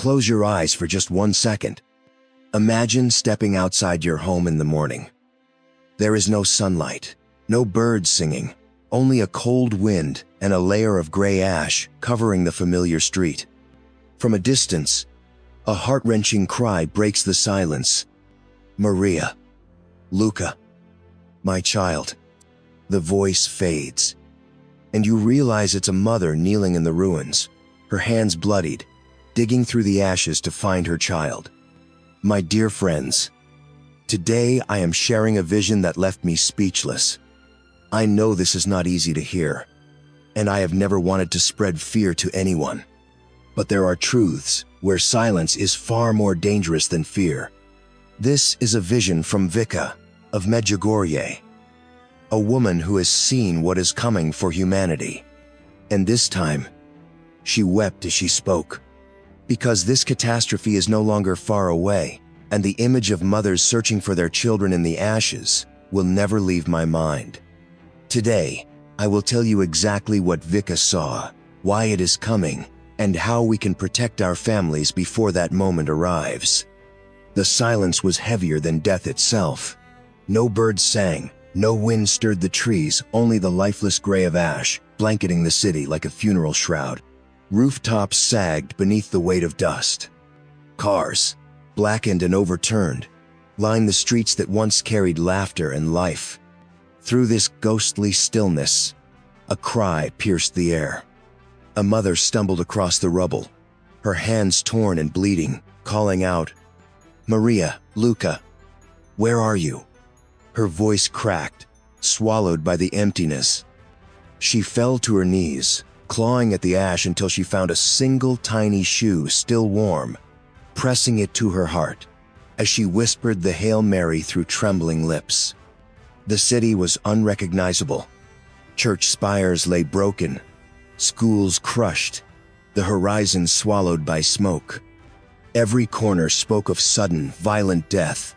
Close your eyes for just 1 second. Imagine stepping outside your home in the morning. There is no sunlight, no birds singing, only a cold wind and a layer of gray ash covering the familiar street. From a distance, a heart-wrenching cry breaks the silence. "Maria, Luca, my child." The voice fades, and you realize it's a mother kneeling in the ruins, her hands bloodied, digging through the ashes to find her child. My dear friends, today I am sharing a vision that left me speechless. I know this is not easy to hear, and I have never wanted to spread fear to anyone. But there are truths where silence is far more dangerous than fear. This is a vision from Vicka of Medjugorje, a woman who has seen what is coming for humanity. And this time, she wept as she spoke, because this catastrophe is no longer far away, and the image of mothers searching for their children in the ashes will never leave my mind. Today, I will tell you exactly what Vicka saw, why it is coming, and how we can protect our families before that moment arrives. The silence was heavier than death itself. No birds sang, no wind stirred the trees, only the lifeless gray of ash, blanketing the city like a funeral shroud. Rooftops sagged beneath the weight of dust. Cars, blackened and overturned, lined the streets that once carried laughter and life. Through this ghostly stillness, a cry pierced the air. A mother stumbled across the rubble, her hands torn and bleeding, calling out, "Maria, Luca, where are you?" Her voice cracked, swallowed by the emptiness. She fell to her knees, clawing at the ash until she found a single tiny shoe still warm, pressing it to her heart as she whispered the Hail Mary through trembling lips. The city was unrecognizable. Church spires lay broken, schools crushed, the horizon swallowed by smoke. Every corner spoke of sudden, violent death.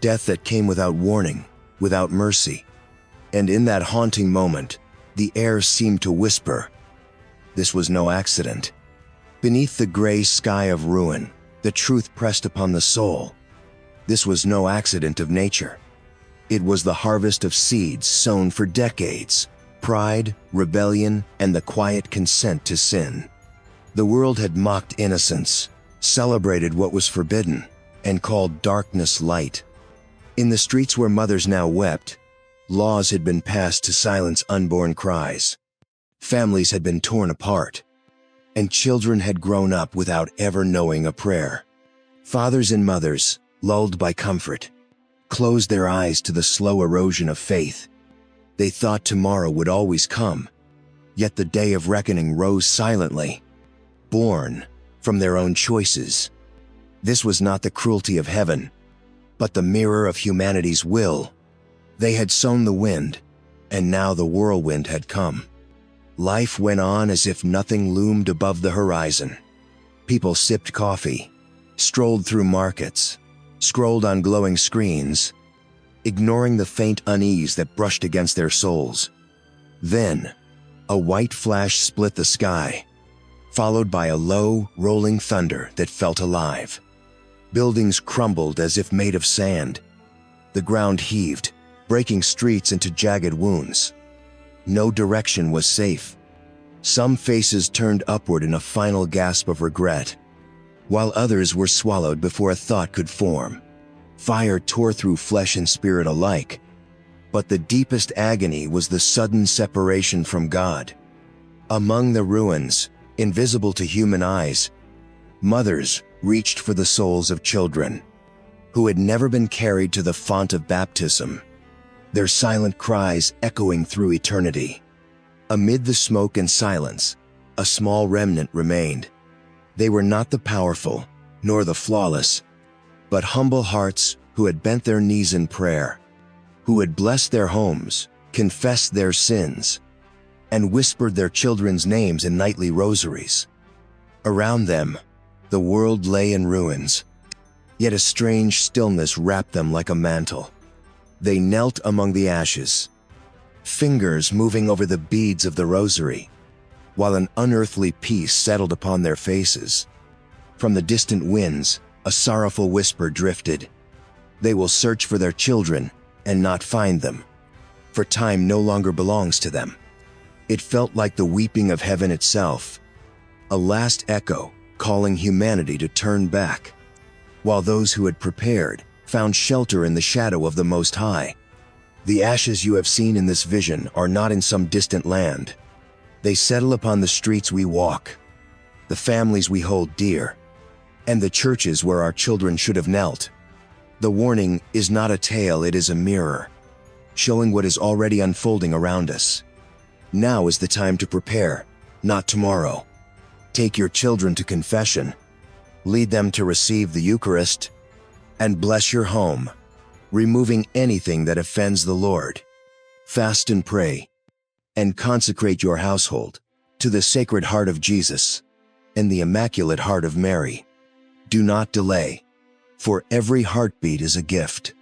Death that came without warning, without mercy. And in that haunting moment, the air seemed to whisper, this was no accident. Beneath the gray sky of ruin, the truth pressed upon the soul. This was no accident of nature. It was the harvest of seeds sown for decades, pride, rebellion, and the quiet consent to sin. The world had mocked innocence, celebrated what was forbidden, and called darkness light. In the streets where mothers now wept, laws had been passed to silence unborn cries. Families had been torn apart, and children had grown up without ever knowing a prayer. Fathers and mothers, lulled by comfort, closed their eyes to the slow erosion of faith. They thought tomorrow would always come, yet the day of reckoning rose silently, born from their own choices. This was not the cruelty of heaven, but the mirror of humanity's will. They had sown the wind, and now the whirlwind had come. Life went on as if nothing loomed above the horizon. People sipped coffee, strolled through markets, scrolled on glowing screens, ignoring the faint unease that brushed against their souls. Then, a white flash split the sky, followed by a low, rolling thunder that felt alive. Buildings crumbled as if made of sand. The ground heaved, breaking streets into jagged wounds. No direction was safe. Some faces turned upward in a final gasp of regret, while others were swallowed before a thought could form. Fire tore through flesh and spirit alike, but the deepest agony was the sudden separation from God. Among the ruins, invisible to human eyes, mothers reached for the souls of children who had never been carried to the font of baptism, their silent cries echoing through eternity. Amid the smoke and silence, a small remnant remained. They were not the powerful, nor the flawless, but humble hearts who had bent their knees in prayer, who had blessed their homes, confessed their sins, and whispered their children's names in nightly rosaries. Around them, the world lay in ruins, yet a strange stillness wrapped them like a mantle. They knelt among the ashes, fingers moving over the beads of the rosary, while an unearthly peace settled upon their faces. From the distant winds, a sorrowful whisper drifted. They will search for their children and not find them, for time no longer belongs to them. It felt like the weeping of heaven itself, a last echo calling humanity to turn back, while those who had prepared found shelter in the shadow of the Most High. The ashes you have seen in this vision are not in some distant land. They settle upon the streets we walk, the families we hold dear, and the churches where our children should have knelt. The warning is not a tale, it is a mirror, showing what is already unfolding around us. Now is the time to prepare, not tomorrow. Take your children to confession, lead them to receive the Eucharist, and bless your home, removing anything that offends the Lord. Fast and pray, and consecrate your household to the Sacred Heart of Jesus and the Immaculate Heart of Mary. Do not delay, for every heartbeat is a gift.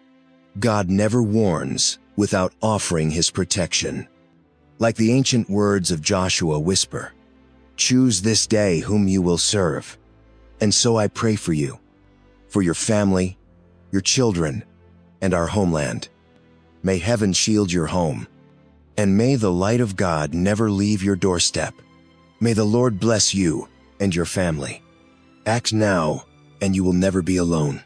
God never warns without offering His protection. Like the ancient words of Joshua whisper, choose this day whom you will serve. And so I pray for you, for your family, your children, and our homeland. May heaven shield your home, and may the light of God never leave your doorstep. May the Lord bless you and your family. Act now, and you will never be alone.